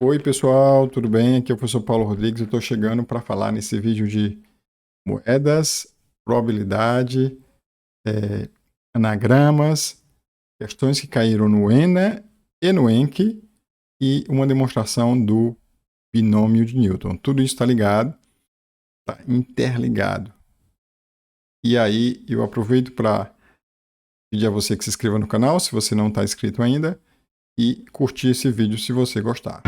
Oi pessoal, tudo bem? Aqui é o professor Paulo Rodrigues. Eu estou chegando para falar nesse vídeo de moedas, probabilidade, anagramas, questões que caíram no ENA e no ENC e uma demonstração do binômio de Newton. Tudo isso está ligado, está interligado. E aí eu aproveito para pedir a você que se inscreva no canal se você não está inscrito ainda e curtir esse vídeo se você gostar.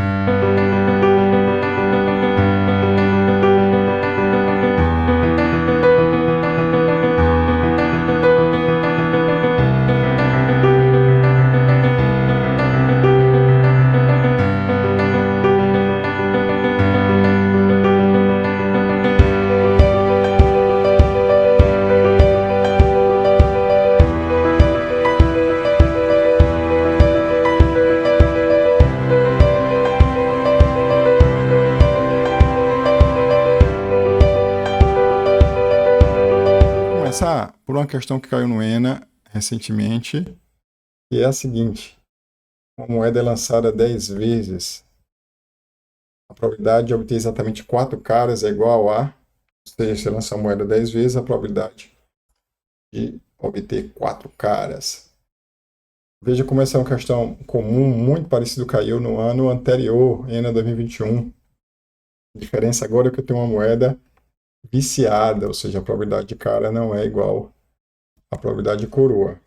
Começar por uma questão que caiu no ENA recentemente, que é a seguinte: uma moeda é lançada 10 vezes, a probabilidade de obter exatamente 4 caras é igual a, ou seja, se lançar a moeda 10 vezes, a probabilidade de obter 4 caras. Veja como essa é uma questão comum, muito parecido caiu no ano anterior, ENA 2021. A diferença agora é que eu tenho uma moeda viciada, ou seja, a probabilidade de cara não é igual à probabilidade de coroa.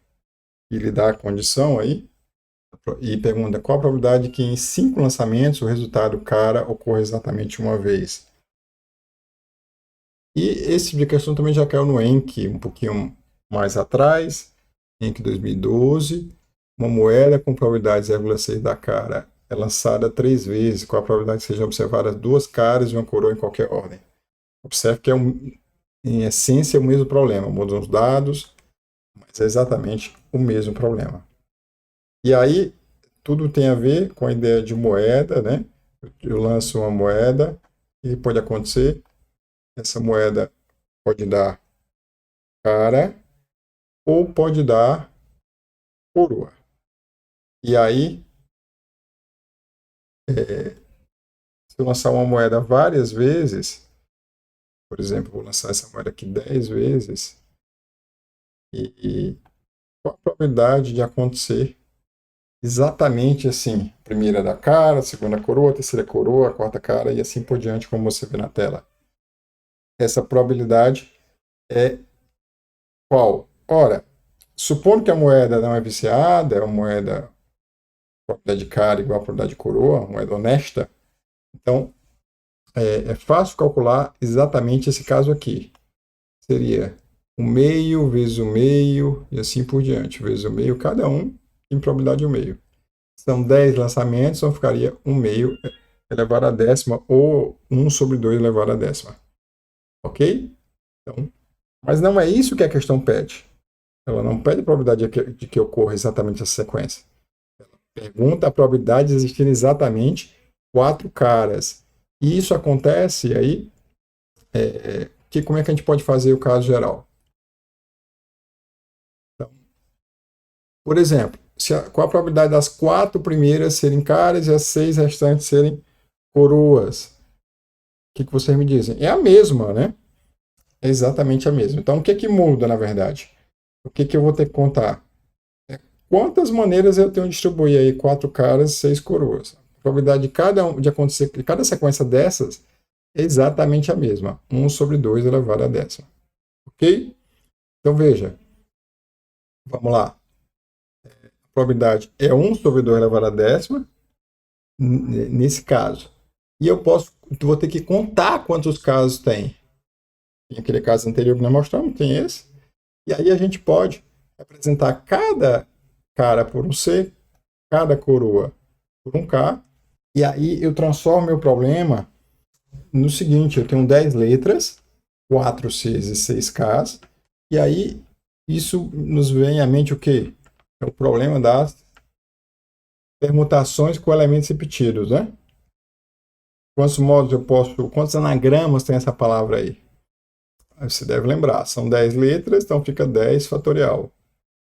E ele dá a condição aí, e pergunta qual a probabilidade que em 5 lançamentos o resultado cara ocorra exatamente uma vez. E esse tipo de questão também já caiu no ENC, um pouquinho mais atrás, ENC 2012. Uma moeda com probabilidade 0,6 da cara é lançada 3 vezes, com a probabilidade que sejam observadas 2 caras e uma coroa em qualquer ordem. Observe que em essência é o mesmo problema, mudam os dados, mas é exatamente o mesmo problema. E aí, tudo tem a ver com a ideia de moeda, né? Eu lanço uma moeda e pode acontecer, essa moeda pode dar cara ou pode dar coroa. E aí, se eu lançar uma moeda várias vezes, por exemplo, vou lançar essa moeda aqui 10 vezes, e qual a probabilidade de acontecer exatamente assim? Primeira da cara, segunda coroa, terceira coroa, quarta cara e assim por diante, como você vê na tela. Essa probabilidade é qual? Ora, supondo que a moeda não é viciada, é uma moeda probabilidade de cara igual a probabilidade de coroa, uma moeda honesta, então é fácil calcular exatamente esse caso aqui. Seria o meio vezes o meio e assim por diante, vezes o meio, cada um em probabilidade de um meio. São 10 lançamentos, então ficaria 1 meio elevado à décima ou 1 sobre 2 elevado à décima. Ok? Então, mas não é isso que a questão pede. Ela não pede a probabilidade de que ocorra exatamente essa sequência. Ela pergunta a probabilidade de existirem exatamente 4 caras. E isso acontece aí, como é que a gente pode fazer o caso geral? Então, por exemplo, qual a probabilidade das 4 primeiras serem caras e as 6 restantes serem coroas? O que vocês me dizem? É a mesma, né? É exatamente a mesma. Então, o que muda, na verdade? O que eu vou ter que contar? Quantas maneiras eu tenho de distribuir aí 4 caras e 6 coroas? A probabilidade de acontecer, de cada sequência dessas é exatamente a mesma. 1 sobre 2 elevado à décima. Ok? Então, veja. Vamos lá. A probabilidade é 1 sobre 2 elevado à décima, nesse caso. E vou ter que contar quantos casos tem. Tem aquele caso anterior que nós mostramos, tem esse. E aí a gente pode representar cada cara por um C, cada coroa por um K. E aí eu transformo meu problema no seguinte: eu tenho 10 letras, 4 Cs e 6 Ks. E aí isso nos vem à mente o quê? É o problema das permutações com elementos repetidos, né? Quantos anagramas tem essa palavra aí? Você deve lembrar, são 10 letras, então fica 10 fatorial.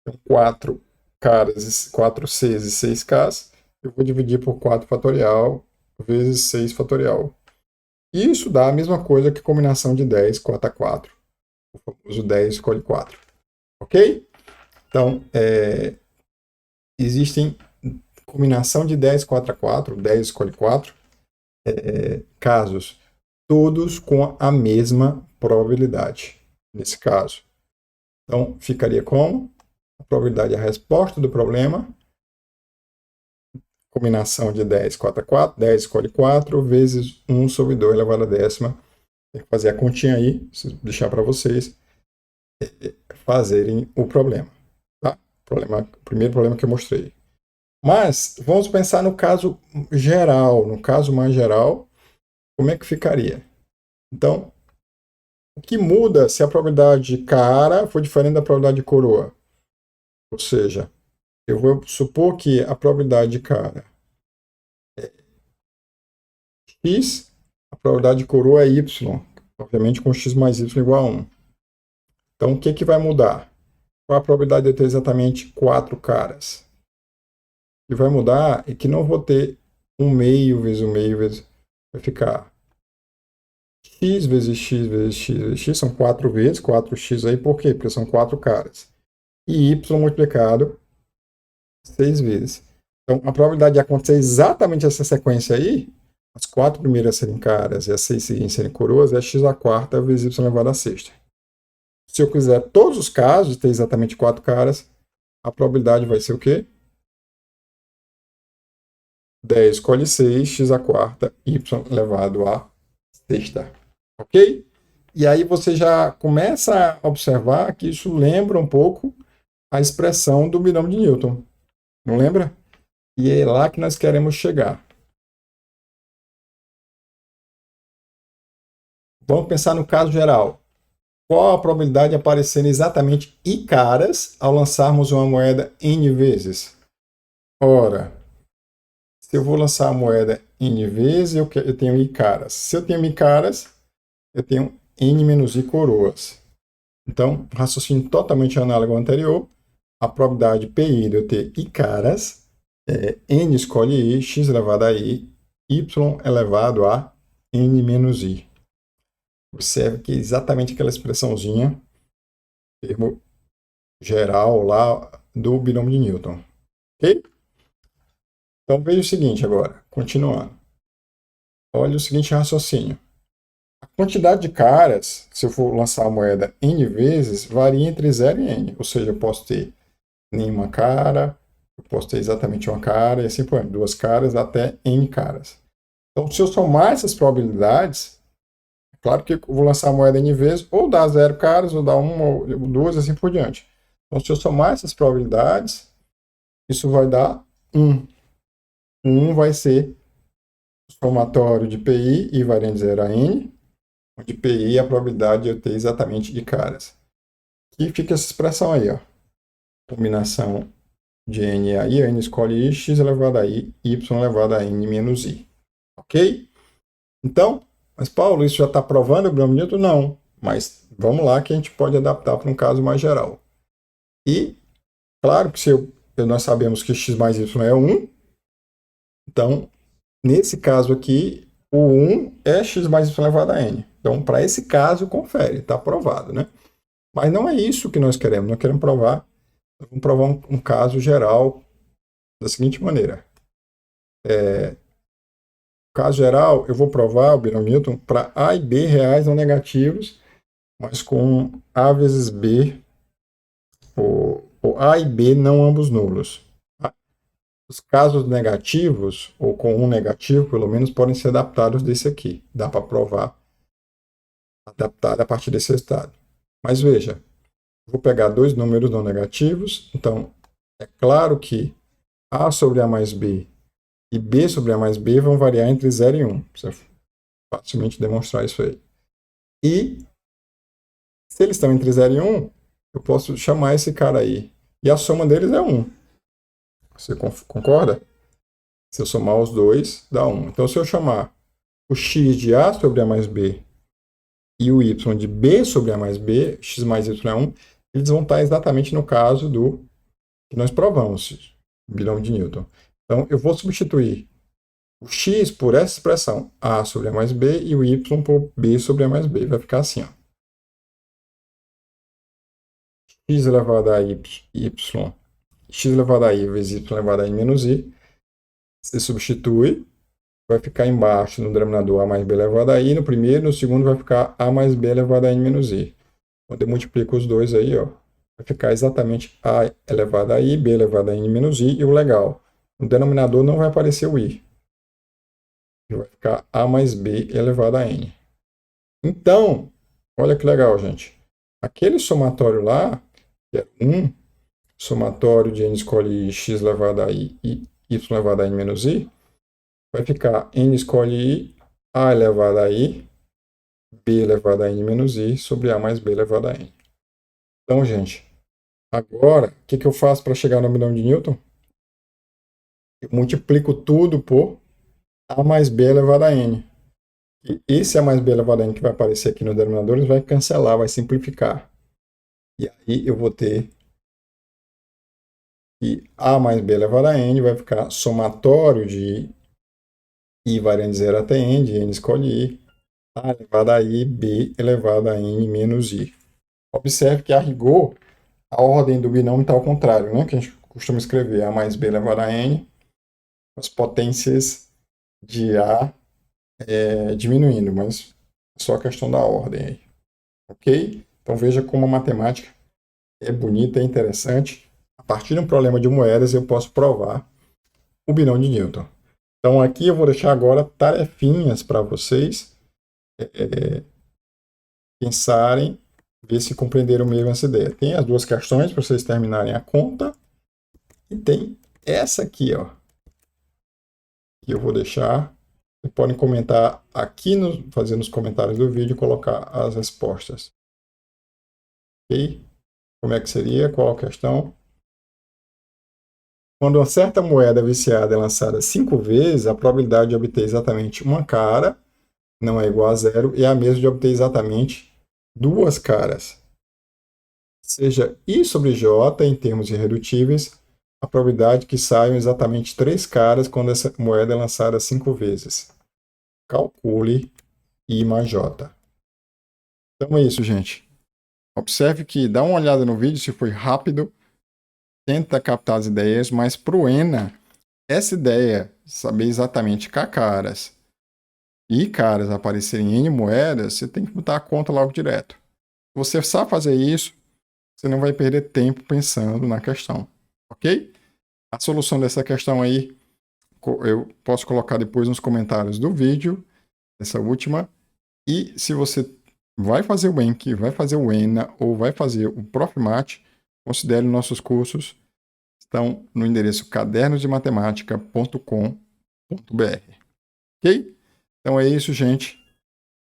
Então, 4 caras, 4 Cs e 6 Ks, eu vou dividir por 4 fatorial, vezes 6 fatorial. Isso dá a mesma coisa que combinação de 10 cota 4. O famoso 10 escolhe 4. Ok? Então, existem combinação de 10 4 a 4, 10 escolhe 4, casos, todos com a mesma probabilidade, nesse caso. Então, ficaria como? A probabilidade, a resposta do problema, combinação de 10 4 a 4, 10 escolhe 4, vezes 1 sobre 2 elevado a décima. Tem que fazer a continha aí, deixar para vocês fazerem o problema. Tá? O primeiro problema que eu mostrei. Mas vamos pensar no caso geral, no caso mais geral, como é que ficaria? Então, o que muda se a probabilidade de cara for diferente da probabilidade de coroa? Ou seja, eu vou supor que a probabilidade de cara é x, a probabilidade de coroa é y, obviamente com x mais y igual a 1. Então, o que vai mudar? Qual a probabilidade de eu ter exatamente 4 caras? O que vai mudar é que não vou ter 1 meio vezes 1 meio vezes... Vai ficar x vezes x vezes x vezes x, são 4 vezes, 4x aí, por quê? Porque são 4 caras. E y multiplicado 6 vezes. Então, a probabilidade de acontecer exatamente essa sequência aí, as 4 primeiras serem caras e as 6 seguintes serem coroas, é x à quarta vezes y elevado à sexta. Se eu quiser todos os casos ter exatamente 4 caras, a probabilidade vai ser o quê? 10 escolhe 6, x à quarta, y elevado à sexta. Ok? E aí você já começa a observar que isso lembra um pouco a expressão do binômio de Newton. Não lembra? E é lá que nós queremos chegar. Vamos pensar no caso geral. Qual a probabilidade de aparecerem exatamente I caras ao lançarmos uma moeda N vezes? Ora, se eu vou lançar a moeda N vezes, eu tenho I caras. Se eu tenho I caras, eu tenho N menos I coroas. Então, raciocínio totalmente análogo ao anterior. A probabilidade PI de eu ter I caras é N escolhe I, x elevado a I, Y elevado a N menos I. Observe que é exatamente aquela expressãozinha, termo geral lá do binômio de Newton. Ok? Então veja o seguinte agora, continuando. Olha o seguinte raciocínio. A quantidade de caras, se eu for lançar a moeda N vezes, varia entre 0 e N. Ou seja, eu posso ter nenhuma cara, eu posso ter exatamente uma cara, e assim por diante, 2 caras até N caras. Então, se eu somar essas probabilidades, é claro que eu vou lançar a moeda N vezes, ou dá 0 caras, ou dá 1 ou 2, assim por diante. Então, se eu somar essas probabilidades, isso vai dar 1. 1 vai ser o somatório de PI, I variando de 0 a N, onde PI é a probabilidade de eu ter exatamente de caras. E fica essa expressão aí, ó. Combinação de N a I, N escolhe I, x elevado a I, Y elevado a N menos I. Ok? Então, mas Paulo, isso já está provando o binômio de Newton? Não. Mas vamos lá que a gente pode adaptar para um caso mais geral. E, claro que nós sabemos que x mais y é 1, então, nesse caso aqui, o 1 é x mais y elevado a n. Então, para esse caso, confere, está provado, né? Mas não é isso que nós queremos. Nós queremos provar, vamos provar um caso geral da seguinte maneira. No caso geral, eu vou provar o binômio Newton para A e B reais não negativos, mas com A vezes B, ou A e B não ambos nulos. Os casos negativos, ou com um negativo, pelo menos, podem ser adaptados desse aqui. Dá para provar adaptado a partir desse resultado. Mas veja, vou pegar dois números não negativos, então é claro que A sobre A mais B e B sobre A mais B vão variar entre 0 e 1. Você facilmente demonstrar isso aí. E se eles estão entre 0 e 1, eu posso chamar esse cara aí. E a soma deles é 1. Você concorda? Se eu somar os dois, dá 1. Então, se eu chamar o x de A sobre A mais B e o y de B sobre A mais B, x mais y é 1, eles vão estar exatamente no caso do que nós provamos, binômio de Newton. Então, eu vou substituir o x por essa expressão, a sobre a mais b, e o y por b sobre a mais b. Vai ficar assim, ó. X elevado a y, x elevado a i vezes y elevado a i menos i. Você substitui, vai ficar embaixo no denominador a mais b elevado a i, no primeiro, no segundo vai ficar a mais b elevado a n menos i. Quando eu multiplico os dois aí, ó, vai ficar exatamente a elevado a i, b elevado a n menos i, e o legal, no denominador não vai aparecer o i. Vai ficar a mais b elevado a n. Então, olha que legal, gente. Aquele somatório lá, que é 1, somatório de n escolhe i, x elevado a i e y elevado a n menos i, vai ficar n escolhe i, a elevado a i, b elevado a n menos i sobre a mais b elevado a n. Então, gente, agora, o que eu faço para chegar no milhão de Newton? Eu multiplico tudo por a mais b elevado a n. E esse a mais b elevado a n que vai aparecer aqui no denominador, vai cancelar, vai simplificar. E aí eu vou ter que a mais b elevado a n vai ficar somatório de i variando de 0 até n, de n escolhe i, a elevado a i, b elevado a n menos i. Observe que a rigor, a ordem do binômio está ao contrário, né? Que a gente costuma escrever a mais b elevado a n, as potências de a diminuindo, mas é só a questão da ordem aí. Ok? Então veja como a matemática é bonita, é interessante. A partir de um problema de moedas eu posso provar o binômio de Newton. Então aqui eu vou deixar agora tarefinhas para vocês pensarem, ver se compreenderam mesmo essa ideia. Tem as duas questões para vocês terminarem a conta e tem essa aqui, ó, que eu vou deixar. Vocês podem comentar aqui, fazer nos comentários do vídeo, colocar as respostas. Ok? Como é que seria? Qual a questão? Quando uma certa moeda viciada é lançada 5 vezes, a probabilidade de obter exatamente uma cara não é igual a zero e é a mesma de obter exatamente 2 caras. Seja I sobre J, em termos irredutíveis, a probabilidade que saiam exatamente 3 caras quando essa moeda é lançada 5 vezes. Calcule I mais J. Então é isso, gente. Observe que dá uma olhada no vídeo se foi rápido, tenta captar as ideias, mas para o ENA, essa ideia, saber exatamente K caras e caras aparecerem em N moedas, você tem que botar a conta logo direto. Se você sabe fazer isso, você não vai perder tempo pensando na questão, ok? A solução dessa questão aí, eu posso colocar depois nos comentários do vídeo, essa última. E se você vai fazer o ENC, vai fazer o ENA ou vai fazer o Profmat, considere nossos cursos, estão no endereço cadernosdematemática.com.br. Ok? Então é isso, gente.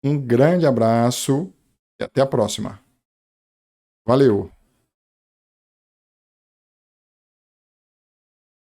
Um grande abraço e até a próxima. Valeu!